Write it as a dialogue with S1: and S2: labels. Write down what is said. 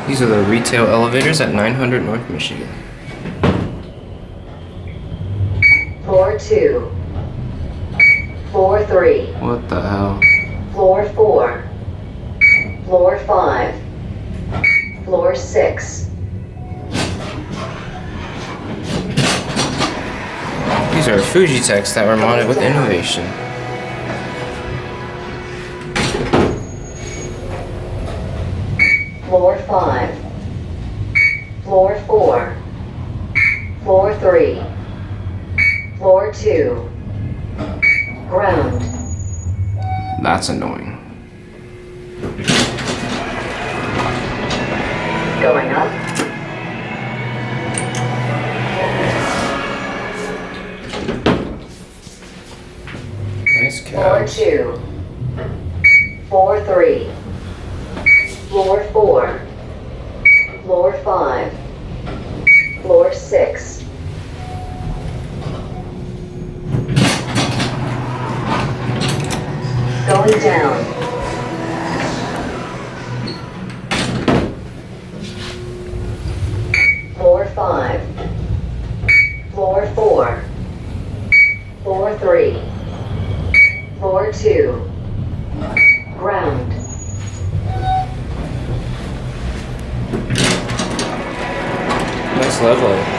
S1: These are the retail elevators at 900 North Michigan.
S2: Floor 2. Floor 3.
S1: What the hell?
S2: Floor 4. Floor 5. Floor 6.
S1: These are Fujitecs that were modded with Innovation.
S2: Floor 5. Floor 4. Floor 3. Floor 2. Ground.
S1: That's annoying.
S2: Going up.
S1: Nice
S2: Floor
S1: couch.
S2: 2. Floor 3. Floor 4. Floor 5. Floor 6. Going down. Floor 5. Floor 4. Floor 3. Floor 2. Ground.
S1: Nice level.